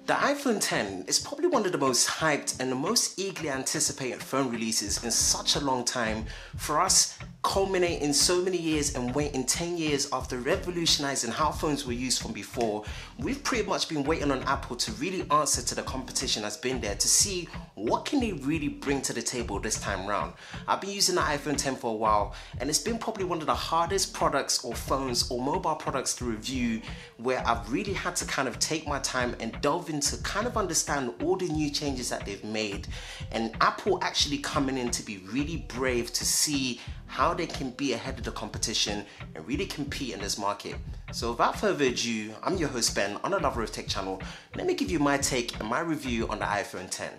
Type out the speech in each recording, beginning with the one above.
The iPhone X is probably one of the most hyped and the most eagerly anticipated phone releases in such a long time. For us, culminating so many years and waiting 10 years after revolutionizing how phones were used from before, we've pretty much been waiting on Apple to really answer to the competition that's been there to see what can they really bring to the table this time round. I've been using the iPhone X for a while, and it's been probably one of the hardest products or phones or mobile products to review, where I've really had to kind of take my time and delve into kind of understand all the new changes that they've made, and Apple actually coming in to be really brave to see how they can be ahead of the competition and really compete in this market. So without further ado, I'm your host Ben on the Lover of Tech channel. Let me give you my take and my review on the iPhone X.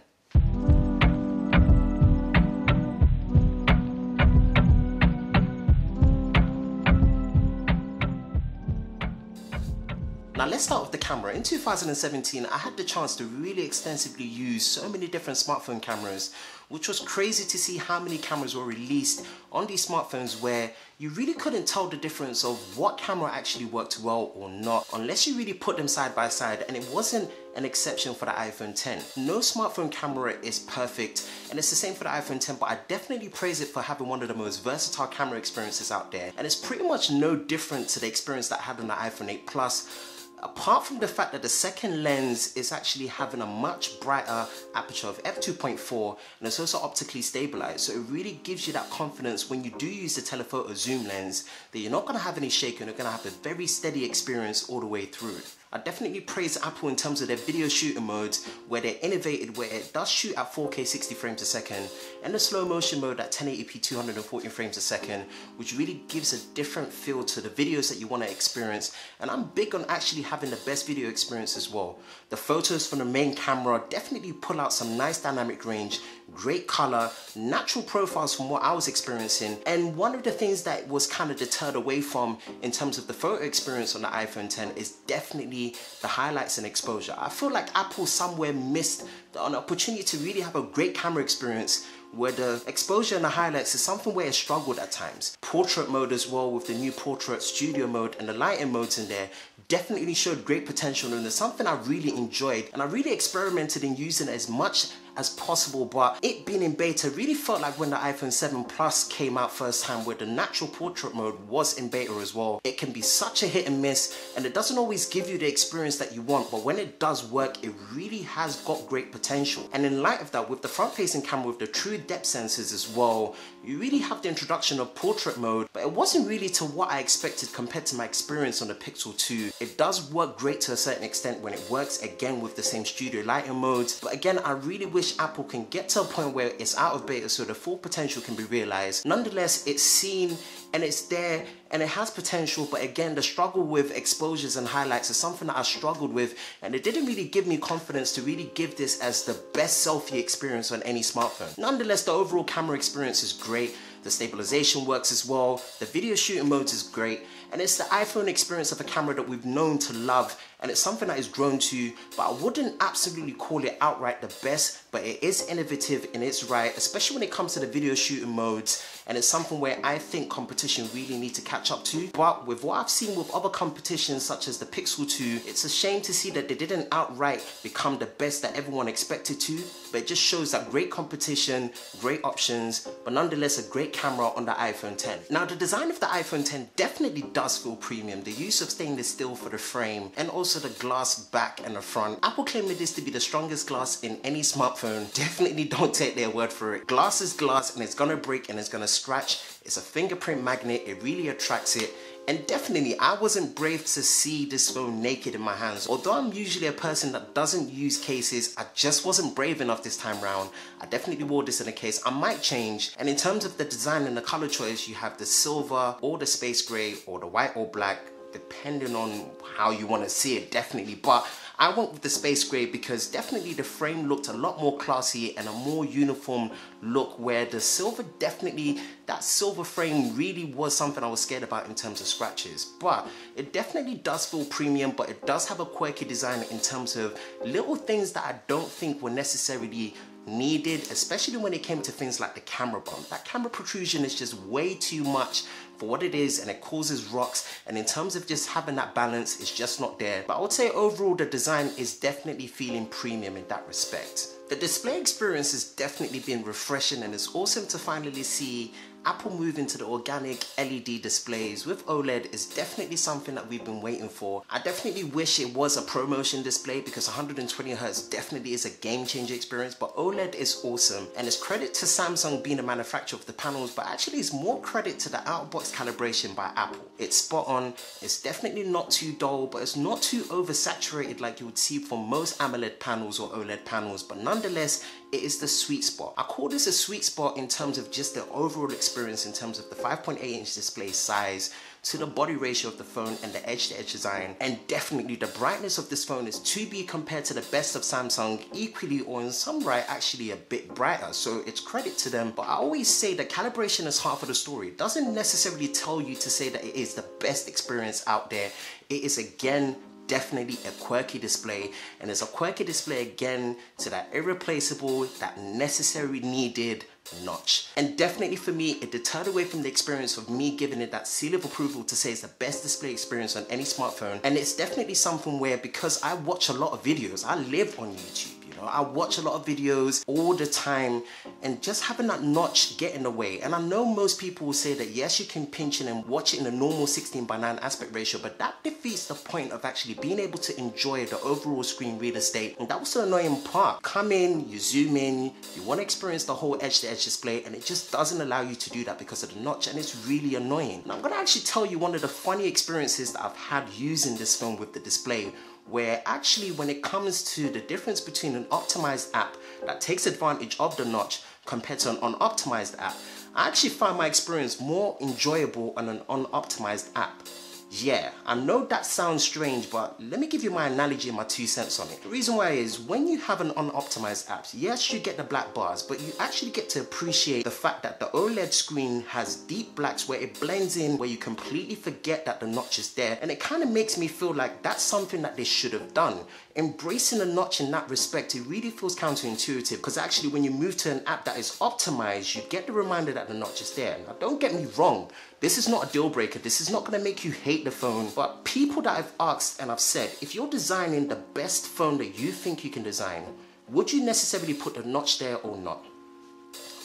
Now let's start with the camera. In 2017, I had the chance to really extensively use so many different smartphone cameras, which was crazy to see how many cameras were released on these smartphones where you really couldn't tell the difference of what camera actually worked well or not unless you really put them side by side, and it wasn't an exception for the iPhone X. No smartphone camera is perfect, and it's the same for the iPhone X, but I definitely praise it for having one of the most versatile camera experiences out there, and it's pretty much no different to the experience that I had on the iPhone 8 Plus. Apart from the fact that the second lens is actually having a much brighter aperture of f2.4, and it's also optically stabilized, so it really gives you that confidence when you do use the telephoto zoom lens that you're not going to have any shake and you're going to have a very steady experience all the way through. I definitely praise Apple in terms of their video shooting modes, where they're innovated where it does shoot at 4K 60 frames a second and the slow motion mode at 1080p 214 frames a second, which really gives a different feel to the videos that you want to experience. And I'm big on actually having the best video experience as well. The photos from the main camera definitely pull out some nice dynamic range, great color, natural profiles from what I was experiencing. And one of the things that was kind of deterred away from in terms of the photo experience on the iPhone X is definitely the highlights and exposure. I feel like Apple somewhere missed an opportunity to really have a great camera experience where the exposure and the highlights is something where it struggled at times. Portrait mode as well, with the new portrait studio mode and the lighting modes in there, definitely showed great potential, and it's something I really enjoyed, and I really experimented in using it as much as possible. But it being in beta really felt like when the iPhone 7 Plus came out first time, where the natural portrait mode was in beta as well. It can be such a hit and miss, and it doesn't always give you the experience that you want, but when it does work, it really has got great potential. And in light of that, with the front facing camera with the true depth sensors as well, you really have the introduction of portrait mode, but it wasn't really to what I expected compared to my experience on the Pixel 2. It does work great to a certain extent when it works again with the same studio lighting modes, but again, I really wish Apple can get to a point where it's out of beta so the full potential can be realized. Nonetheless, it's seen and it's there and it has potential, but again, the struggle with exposures and highlights is something that I struggled with, and it didn't really give me confidence to really give this as the best selfie experience on any smartphone. Nonetheless, the overall camera experience is great. The stabilization works as well, the video shooting modes is great, and it's the iPhone experience of a camera that we've known to love, and it's something that is grown to, but I wouldn't absolutely call it outright the best, but it is innovative in its right, especially when it comes to the video shooting modes, and it's something where I think competition really need to catch up to. But with what I've seen with other competitions such as the Pixel 2, it's a shame to see that they didn't outright become the best that everyone expected to, but it just shows that great competition, great options, but nonetheless a great camera on the iPhone X. Now the design of the iPhone X definitely does feel premium. The use of stainless steel for the frame and also the glass back and the front. Apple claiming this to be the strongest glass in any smartphone. Definitely don't take their word for it. Glass is glass, and it's gonna break and it's gonna scratch. It's a fingerprint magnet, it really attracts it. And definitely, I wasn't brave to see this phone naked in my hands. Although I'm usually a person that doesn't use cases, I just wasn't brave enough this time round. I definitely wore this in a case. I might change. And in terms of the design and the color choice, you have the silver or the space gray or the white or black, depending on how you want to see it, definitely. But I went with the space gray because definitely the frame looked a lot more classy and a more uniform look, where the silver definitely, that silver frame really was something I was scared about in terms of scratches. But it definitely does feel premium, but it does have a quirky design in terms of little things that I don't think were necessarily needed, especially when it came to things like the camera bump. That camera protrusion is just way too much for what it is, and it causes rocks, and in terms of just having that balance, it's just not there. But I would say overall the design is definitely feeling premium in that respect. The display experience has definitely been refreshing, and it's awesome to finally see Apple move into the organic LED displays with OLED is definitely something that we've been waiting for. I definitely wish it was a ProMotion display because 120Hz definitely is a game-changer experience, but OLED is awesome, and it's credit to Samsung being the manufacturer of the panels, but actually it's more credit to the out-of-box calibration by Apple. It's spot on, it's definitely not too dull, but it's not too oversaturated like you would see from most AMOLED panels or OLED panels, but nonetheless, it is the sweet spot. I call this a sweet spot in terms of just the overall experience, in terms of the 5.8-inch display size, to the body ratio of the phone and the edge-to-edge design, and definitely the brightness of this phone is to be compared to the best of Samsung, equally or in some right actually a bit brighter, so it's credit to them. But I always say that calibration is half of the story. It doesn't necessarily tell you to say that it is the best experience out there. It is again definitely a quirky display, and it's a quirky display again to that irreplaceable, that necessary needed notch. And definitely for me, it deterred away from the experience of me giving it that seal of approval to say it's the best display experience on any smartphone. And it's definitely something where, because I watch a lot of videos, I live on YouTube, I watch a lot of videos all the time, and just having that notch get in the way. And I know most people will say that yes, you can pinch it and watch it in a normal 16:9 aspect ratio, but that defeats the point of actually being able to enjoy the overall screen real estate. And that was the annoying part. Come in, you zoom in, you want to experience the whole edge-to-edge display, and it just doesn't allow you to do that because of the notch, and it's really annoying. And I'm going to actually tell you one of the funny experiences that I've had using this phone with the display, where actually when it comes to the difference between an optimized app that takes advantage of the notch compared to an unoptimized app, I actually find my experience more enjoyable on an unoptimized app. Yeah, I know that sounds strange, but let me give you my analogy and my 2 cents on it. The reason why is, when you have an unoptimized app, yes, you get the black bars, but you actually get to appreciate the fact that the OLED screen has deep blacks where it blends in, where you completely forget that the notch is there, and it kind of makes me feel like that's something that they should have done. Embracing the notch in that respect, it really feels counterintuitive, because actually when you move to an app that is optimized, you get the reminder that the notch is there. Now don't get me wrong, this is not a deal breaker, this is not going to make you hate the phone, but people that I've asked and I've said, if you're designing the best phone that you think you can design, would you necessarily put the notch there or not?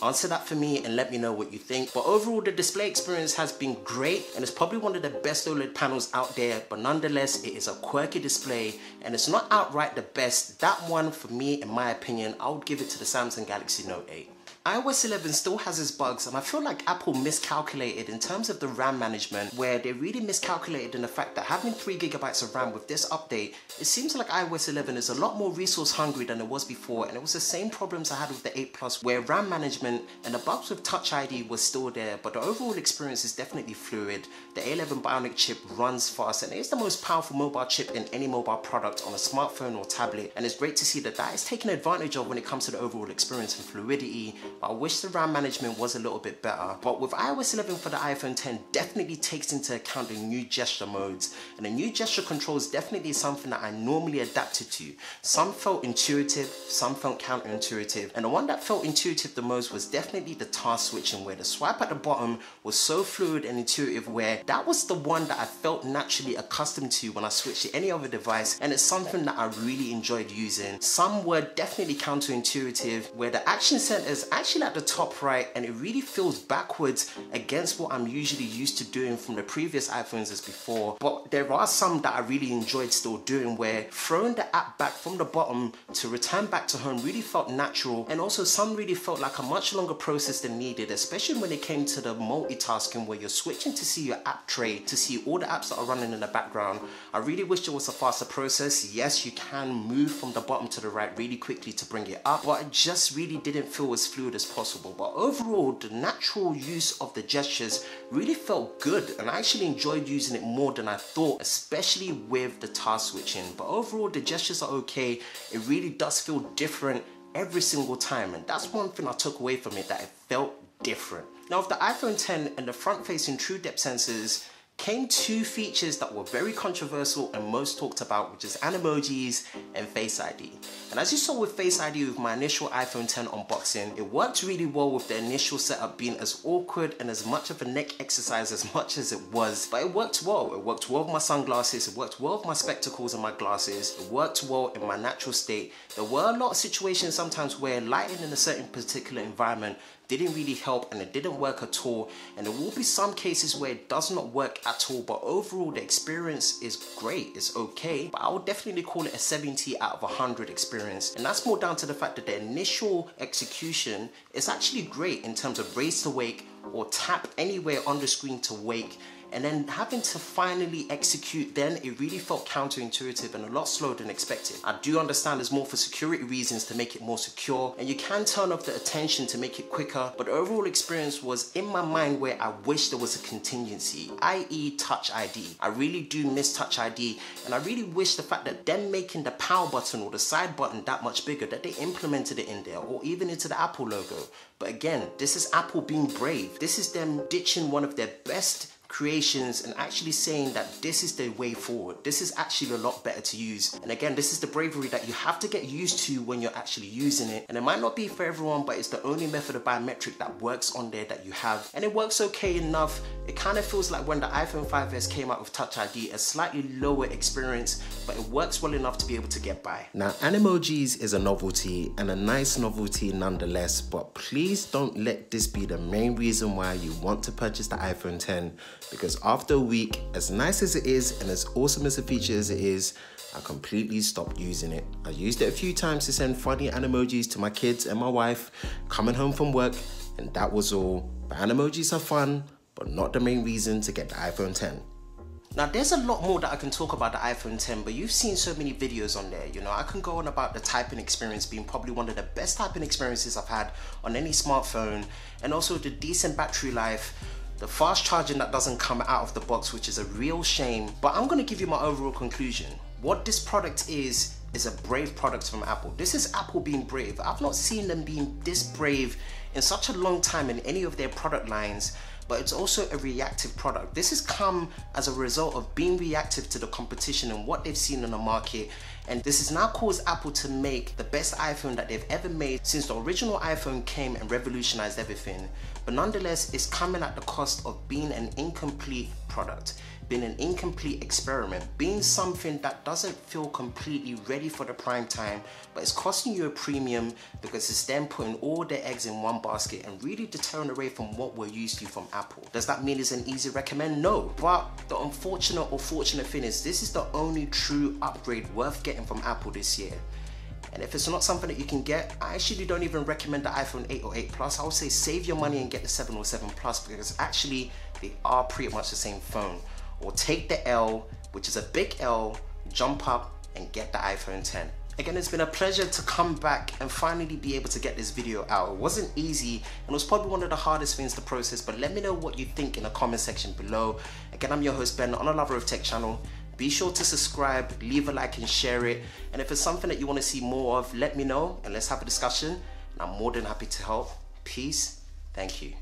Answer that for me and let me know what you think. But overall, the display experience has been great, and it's probably one of the best OLED panels out there, but nonetheless, it is a quirky display, and it's not outright the best. That one, for me, in my opinion, I would give it to the Samsung Galaxy Note 8. iOS 11 still has its bugs, and I feel like Apple miscalculated in terms of the RAM management, where they really miscalculated in the fact that having 3GB of RAM with this update, it seems like iOS 11 is a lot more resource hungry than it was before, and it was the same problems I had with the 8 Plus, where RAM management and the bugs with Touch ID was still there, but the overall experience is definitely fluid. The A11 Bionic chip runs fast, and it is the most powerful mobile chip in any mobile product on a smartphone or tablet, and it's great to see that that is taken advantage of when it comes to the overall experience and fluidity. I wish the RAM management was a little bit better, but with iOS 11 for the iPhone 10 definitely takes into account the new gesture modes, and the new gesture controls definitely is something that I normally adapted to. Some felt intuitive, some felt counterintuitive, and the one that felt intuitive the most was definitely the task switching, where the swipe at the bottom was so fluid and intuitive, where that was the one that I felt naturally accustomed to when I switched to any other device, and it's something that I really enjoyed using. Some were definitely counterintuitive, where the action center is actually at the top right, and it really feels backwards against what I'm usually used to doing from the previous iPhones as before. But there are some that I really enjoyed still doing, where throwing the app back from the bottom to return back to home really felt natural, and also some really felt like a much longer process than needed, especially when it came to the multitasking, where you're switching to see your app tray, to see all the apps that are running in the background. I really wish it was a faster process. Yes, you can move from the bottom to the right really quickly to bring it up, but it just really didn't feel as fluid as possible. But overall, the natural use of the gestures really felt good, and I actually enjoyed using it more than I thought, especially with the task switching. But overall, the gestures are okay. It really does feel different every single time, and that's one thing I took away from it, that it felt different. Now, with the iPhone 10 and the front-facing true depth sensors came 2 features that were very controversial and most talked about, which is Animojis and Face ID. And as you saw with Face ID with my initial iPhone 10 unboxing, it worked really well with the initial setup being as awkward and as much of a neck exercise as much as it was, but it worked well. It worked well with my sunglasses, it worked well with my spectacles and my glasses, it worked well in my natural state. There were a lot of situations sometimes where lighting in a certain particular environment didn't really help and it didn't work at all, and there will be some cases where it does not work at all, but overall the experience is great. It's okay, but I would definitely call it a 70 out of 100 experience, and that's more down to the fact that the initial execution is actually great in terms of raise to wake or tap anywhere on the screen to wake, and then having to finally execute, then it really felt counterintuitive and a lot slower than expected. I do understand there's more for security reasons to make it more secure, and you can turn off the attention to make it quicker, but the overall experience was in my mind where I wish there was a contingency, i.e. Touch ID. I really do miss Touch ID, and I really wish the fact that them making the power button or the side button that much bigger, that they implemented it in there or even into the Apple logo. But again, this is Apple being brave. This is them ditching one of their best creations and actually saying that this is the way forward. This is actually a lot better to use. And again, this is the bravery that you have to get used to when you're actually using it. And it might not be for everyone, but it's the only method of biometric that works on there that you have. And it works okay enough. It kind of feels like when the iPhone 5S came out with Touch ID, a slightly lower experience, but it works well enough to be able to get by. Now, Animojis is a novelty and a nice novelty nonetheless, but please don't let this be the main reason why you want to purchase the iPhone 10. Because after a week, as nice as it is and as awesome as a feature as it is, I completely stopped using it. I used it a few times to send funny Animojis to my kids and my wife coming home from work, and that was all. But Animojis are fun, but not the main reason to get the iPhone 10. Now, there's a lot more that I can talk about the iPhone 10, but you've seen so many videos on there. You know, I can go on about the typing experience being probably one of the best typing experiences I've had on any smartphone, and also the decent battery life, the fast charging that doesn't come out of the box, which is a real shame. But I'm going to give you my overall conclusion. What this product is a brave product from Apple. This is Apple being brave. I've not seen them being this brave in such a long time in any of their product lines, but it's also a reactive product. This has come as a result of being reactive to the competition and what they've seen in the market, and this has now caused Apple to make the best iPhone that they've ever made since the original iPhone came and revolutionized everything. But nonetheless, it's coming at the cost of being an incomplete product, being an incomplete experiment, being something that doesn't feel completely ready for the prime time, but it's costing you a premium because it's them putting all their eggs in one basket and really deterring away from what we're used to from Apple. Does that mean it's an easy recommend? No. But the unfortunate or fortunate thing is this is the only true upgrade worth getting from Apple this year. And if it's not something that you can get, I actually don't even recommend the iPhone 8 or 8 Plus. I would say save your money and get the 7 or 7 Plus, because actually they are pretty much the same phone. Or take the L, which is a big L, jump up and get the iPhone 10. Again, it's been a pleasure to come back and finally be able to get this video out. It wasn't easy and it was probably one of the hardest things to process, but let me know what you think in the comment section below. Again, I'm your host Ben on a Lover of Tech channel. Be sure to subscribe, leave a like and share it. And if it's something that you want to see more of, let me know and let's have a discussion. And I'm more than happy to help. Peace. Thank you.